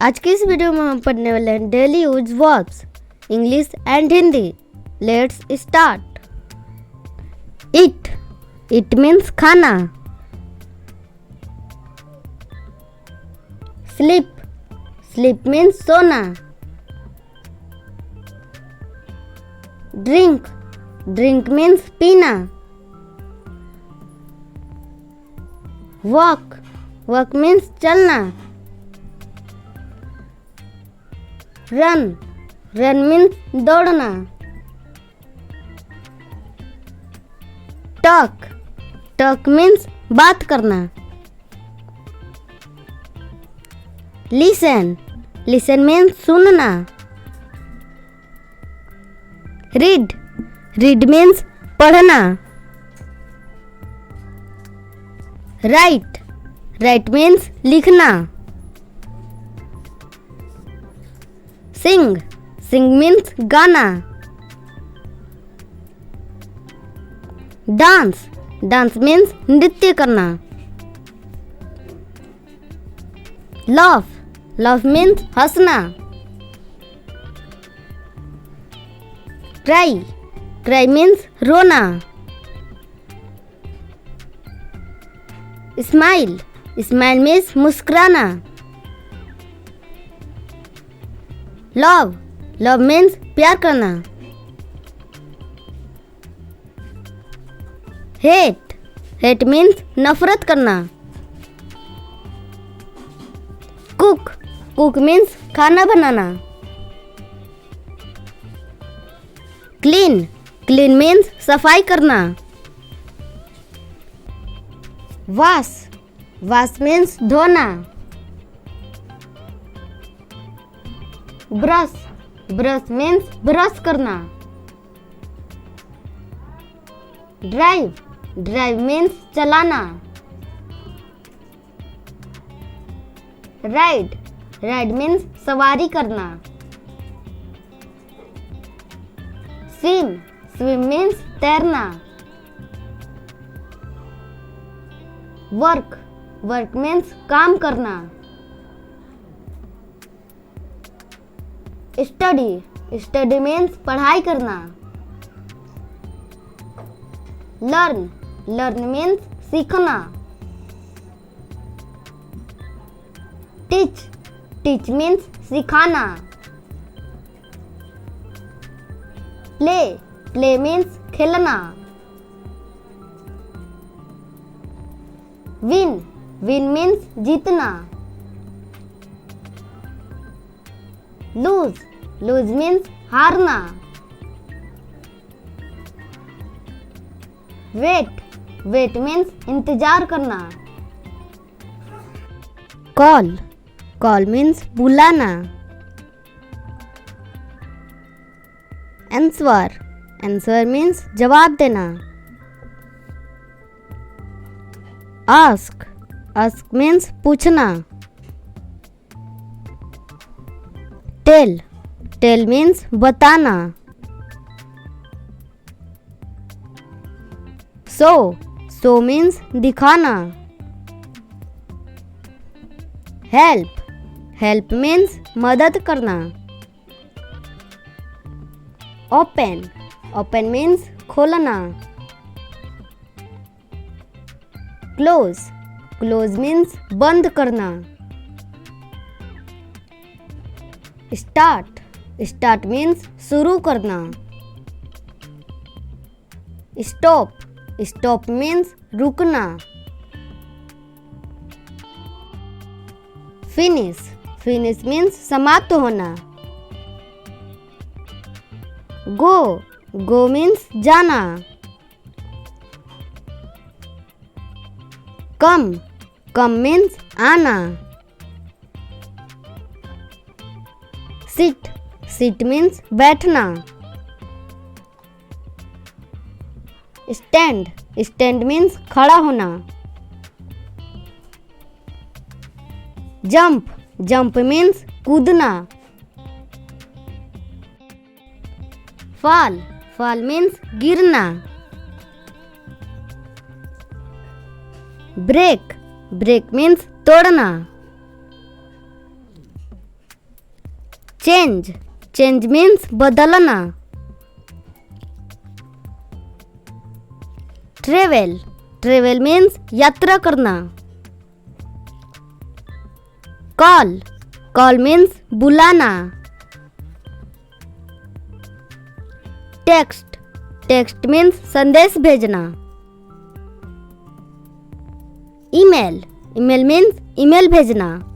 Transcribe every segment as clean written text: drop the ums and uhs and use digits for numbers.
आज की इस वीडियो में हम पढ़ने वाले हैं daily use verbs English and Hindi. Let's start. It means खाना। स्लीप मीन्स सोना। ड्रिंक मीन्स पीना। वॉक मीन्स चलना। रन मीन्स दौड़ना। टॉक मीन्स बात करना। लिसन मीन्स सुनना। रीड मीन्स पढ़ना। राइट मीन्स लिखना। सिंग मीन्स गाना। डांस मीन्स नृत्य करना। लव मीन्स हंसना। क्राई मीन्स रोना। स्माइल मीन्स मुस्कुराना। लव मीन्स प्यार करना। हेट मीन्स नफरत करना। कुक मीन्स खाना बनाना। क्लीन मीन्स सफाई करना। वाश मीन्स धोना। ब्रश मीन्स ब्रश करना। ड्राइव मीन्स चलाना। राइड मीन्स सवारी करना। स्विम मीन्स तैरना। वर्क मीन्स काम करना। स्टडी मीन्स पढ़ाई करना। लर्न मीन्स सीखना। टीच मीन्स सिखाना। प्ले मीन्स खेलना। विन मीन्स जीतना। लूज मीन्स हारना। वेट मीन्स इंतजार करना। कॉल मीन्स बुलाना। आंसर मीन्स जवाब देना। आस्क मीन्स पूछना। टेल मीन्स बताना। सो मीन्स दिखाना। हेल्प मीन्स मदद करना। ओपन मीन्स खोलना। क्लोज मीन्स बंद करना। स्टार्ट मीन्स शुरू करना। स्टॉप मीन्स रुकना। फिनिश मीन्स समाप्त होना। गो मीन्स जाना। कम मीन्स आना। सिट मीन्स बैठना। स्टैंड मीन्स खड़ा होना। जंप मीन्स कूदना। फॉल मीन्स गिरना। ब्रेक मीन्स तोड़ना। चेंज, चेंज मीन्स बदलना. ट्रेवल, ट्रेवल मीन्स यात्रा करना. कॉल, कॉल मीन्स बुलाना. टेक्स्ट, टेक्स्ट मीन्स संदेश भेजना. ईमेल, ईमेल मीन्स ईमेल भेजना.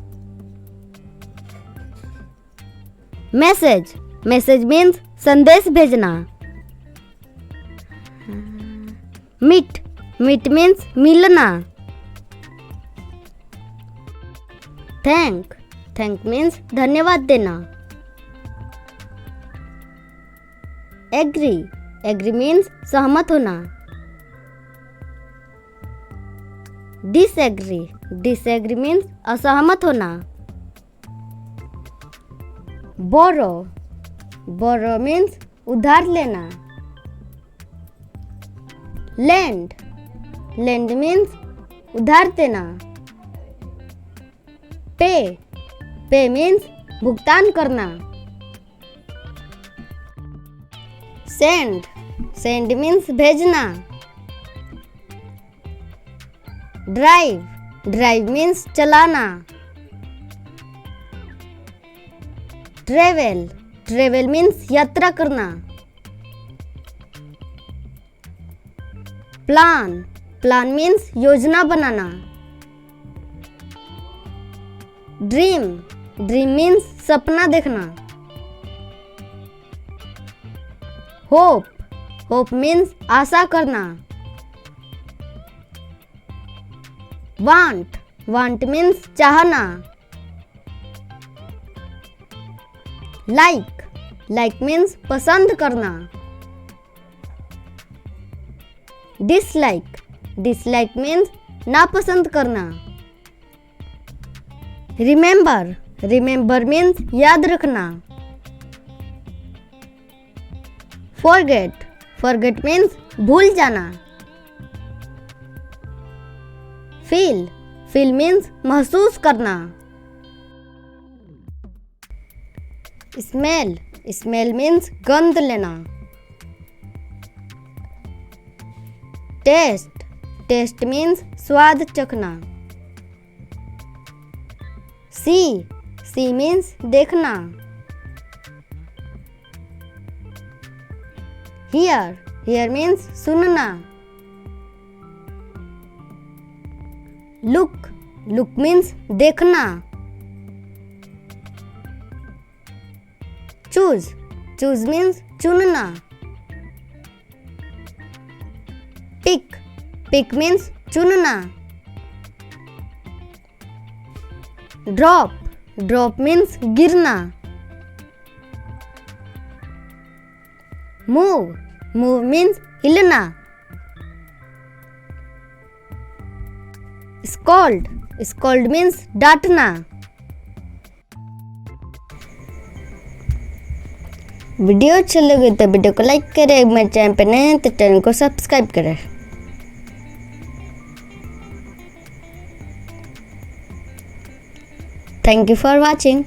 मैसेज, मैसेज मीन्स संदेश भेजना. मीट, मीट मीन्स मिलना. थैंक, थैंक मीन्स धन्यवाद देना. एग्री, एग्री मीन्स सहमत होना. डिसएग्री, डिसएग्री मीन्स असहमत होना. बोरो, बोरो मीन्स उधार लेना. लैंड, लैंड मीन्स उधार देना. पे, पे मीन्स भुगतान करना. सेंड, सेंड मीन्स भेजना. ड्राइव, ड्राइव मीन्स चलाना. ट्रेवल, ट्रेवल मीन्स यात्रा करना. प्लान, प्लान मीन्स योजना बनाना. ड्रीम, ड्रीम मीन्स सपना देखना. होप, होप मीन्स आशा करना. वांट, वांट मीन्स चाहना. लाइक, लाइक मीन्स पसंद करना. डिसलाइक, डिसलाइक मीन्स नापसंद करना. रिमेंबर, रिमेंबर मीन्स याद रखना. फॉरगेट, फॉरगेट मीन्स भूल जाना. फील, फील मीन्स महसूस करना. स्मेल, स्मेल मीन्स गंध लेना. टेस्ट, टेस्ट मीन्स स्वाद चखना. सी, सी मीन्स देखना. हियर, हियर मीन्स सुनना. लुक, लुक मीन्स देखना. चूज, चूज मीन्स चुनना. पिक, पिक मीन्स चुनना. ड्रॉप, ड्रॉप मीन्स गिरना. मूव, मूव मीन्स हिलना. स्कॉल्ड, स्कॉल्ड मीन्स डांटना. वीडियो अच्छा लगे तो वीडियो को लाइक करें. मेरे चैनल पर नए हैं तो चैनल को सब्सक्राइब करें. Thank you for watching.